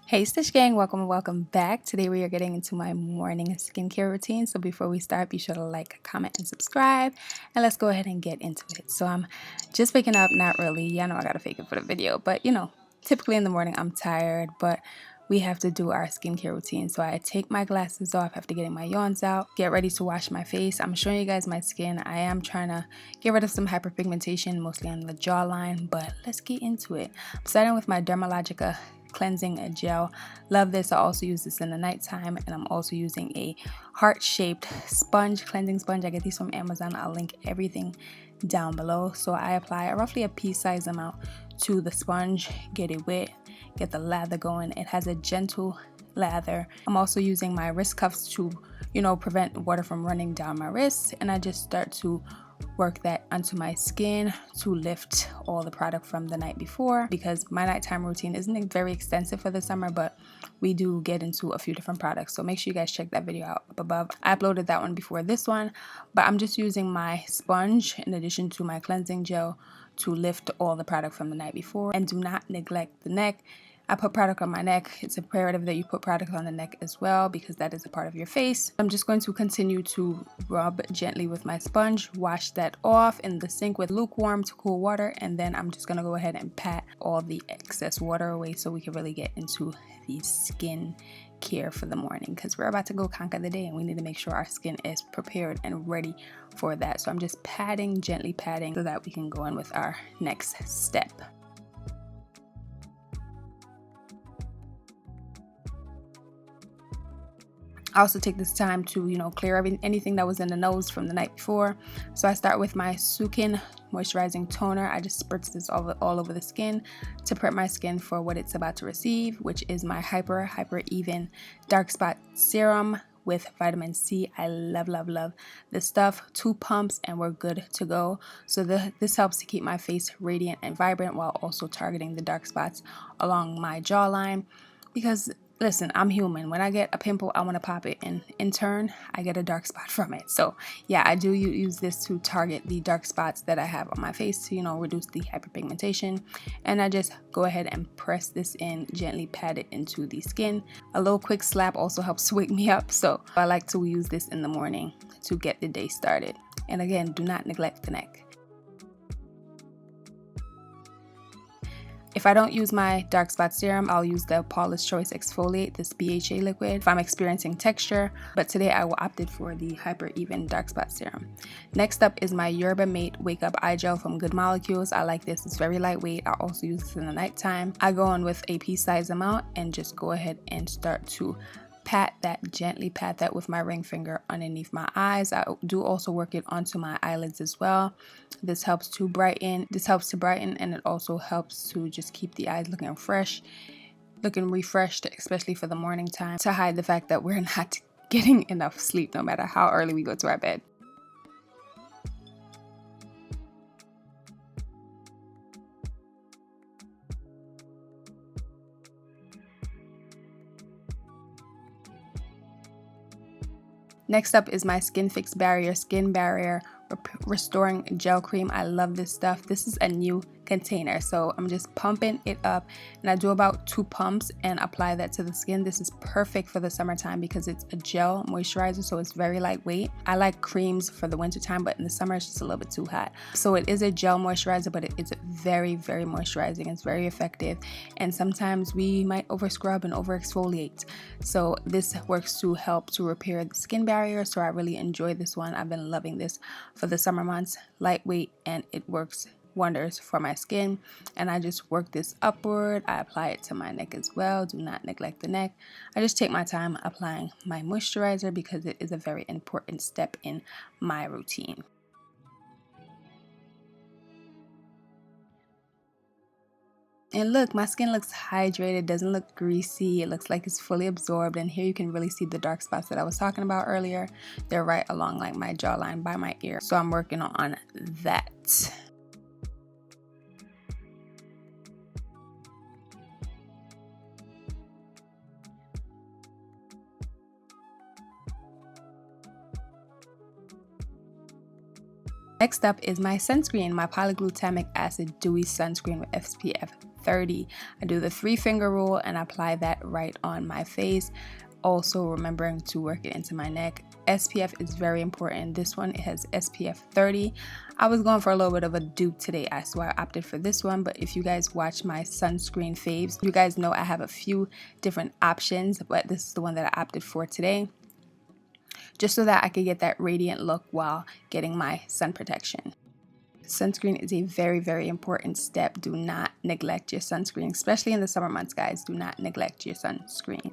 Hey Stush gang, welcome back. Today we are getting into my morning skincare routine. So before we start, be sure to like, comment, and subscribe. And let's go ahead and get into it. So I'm just waking up, not really. Yeah, I know I gotta fake it for the video, but typically in the morning I'm tired, but we have to do our skincare routine. So I take my glasses off after getting my yawns out, get ready to wash my face. I'm showing you guys my skin. I am trying to get rid of some hyperpigmentation, mostly on the jawline, but let's get into it. I'm starting with my Dermalogica cleansing gel. Love this. I also use this in the nighttime, and I'm also using a heart-shaped sponge, cleansing sponge. I get these from Amazon. I'll link everything down below. So I apply roughly a pea-sized amount to the sponge, get it wet, get the lather going. It has a gentle lather. I'm also using my wrist cuffs to prevent water from running down my wrists, and I just start to work that onto my skin to lift all the product from the night before, because my nighttime routine isn't very extensive for the summer, but we do get into a few different products. So make sure you guys check that video out up above. I uploaded that one before this one, but I'm just using my sponge in addition to my cleansing gel to lift all the product from the night before. And do not neglect the neck. I put product on my neck. It's imperative that you put product on the neck as well, because that is a part of your face. I'm just going to continue to rub gently with my sponge, wash that off in the sink with lukewarm to cool water, and then I'm just going to go ahead and pat all the excess water away so we can really get into the skin care for the morning, because we're about to go conquer the day and we need to make sure our skin is prepared and ready for that. So I'm just patting, gently patting, so that we can go in with our next step. I also take this time to, clear anything that was in the nose from the night before. So I start with my Sunscreen moisturizing toner. I just spritz this all over the skin to prep my skin for what it's about to receive, which is my Hyper Even Dark Spot Serum with vitamin C. I love this stuff. 2 pumps and we're good to go. So this helps to keep my face radiant and vibrant while also targeting the dark spots along my jawline, because listen, I'm human. When I get a pimple, I want to pop it, and in turn, I get a dark spot from it. So yeah, I do use this to target the dark spots that I have on my face to, reduce the hyperpigmentation. And I just go ahead and press this in, gently pat it into the skin. A little quick slap also helps to wake me up. So I like to use this in the morning to get the day started. And again, do not neglect the neck. If I don't use my dark spot serum, I'll use the Paula's Choice Exfoliate, this BHA liquid, if I'm experiencing texture, but today I opted for the Hyper Even Dark Spot Serum. Next up is my Yerba Mate Wake Up Eye Gel from Good Molecules. I like this, it's very lightweight. I also use this in the nighttime. I go in with a pea-sized amount and just go ahead and start to gently pat that with my ring finger underneath my eyes. I do also work it onto my eyelids as well. This helps to brighten, and it also helps to just keep the eyes looking fresh, looking refreshed, especially for the morning time, to hide the fact that we're not getting enough sleep no matter how early we go to our bed. Next up is my Skinfix Skin Barrier Restoring Gel Cream. I love this stuff. This is a new container, so I'm just pumping it up, and I do about 2 pumps and apply that to the skin. This is perfect for the summertime because it's a gel moisturizer, so it's very lightweight. I like creams for the winter time, but in the summer it's just a little bit too hot. So it is a gel moisturizer, but it's very moisturizing. It's very effective, and sometimes we over scrub and over exfoliate, so this works to help to repair the skin barrier. So I really enjoy this one. I've been loving this for the summer months. Lightweight, and it works wonders for my skin. And I just work this upward. I apply it to my neck as well. Do not neglect the neck. I just take my time applying my moisturizer because it is a very important step in my routine. And look, my skin looks hydrated, doesn't look greasy. It looks like it's fully absorbed. And here you can really see the dark spots that I was talking about earlier. They're right along like my jawline by my ear. So I'm working on that. Next up is my sunscreen, my polyglutamic acid dewy sunscreen with SPF 30. I do the 3-finger rule and apply that right on my face, also remembering to work it into my neck. SPF is very important. This one, it has SPF 30. I was going for a little bit of a dupe today, so I opted for this one. But if you guys watch my sunscreen faves, you guys know I have a few different options, but this is the one that I opted for today, just so that I could get that radiant look while getting my sun protection. Sunscreen is a very, very important step. Do not neglect your sunscreen, especially in the summer months, guys. Do not neglect your sunscreen.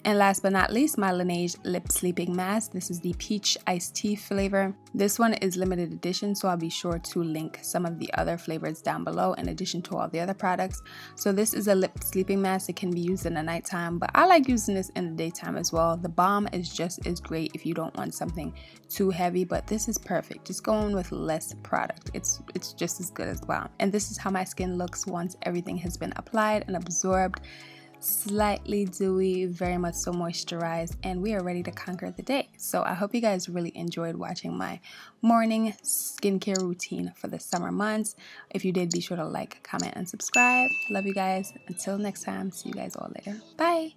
And last but not least, my Laneige Lip Sleeping Mask. This is the Peach Iced Tea flavor. This one is limited edition, so I'll be sure to link some of the other flavors down below in addition to all the other products. So this is a lip sleeping mask. It can be used in the nighttime, but I like using this in the daytime as well. The balm is just as great if you don't want something too heavy, but this is perfect. Just go in with less product. It's just as good as the balm. And this is how my skin looks once everything has been applied and absorbed. Slightly dewy, very much so moisturized, and we are ready to conquer the day. So I hope you guys really enjoyed watching my morning skincare routine for the summer months. If you did, be sure to like, comment, and subscribe. Love you guys. Until next time, see you guys all later. Bye.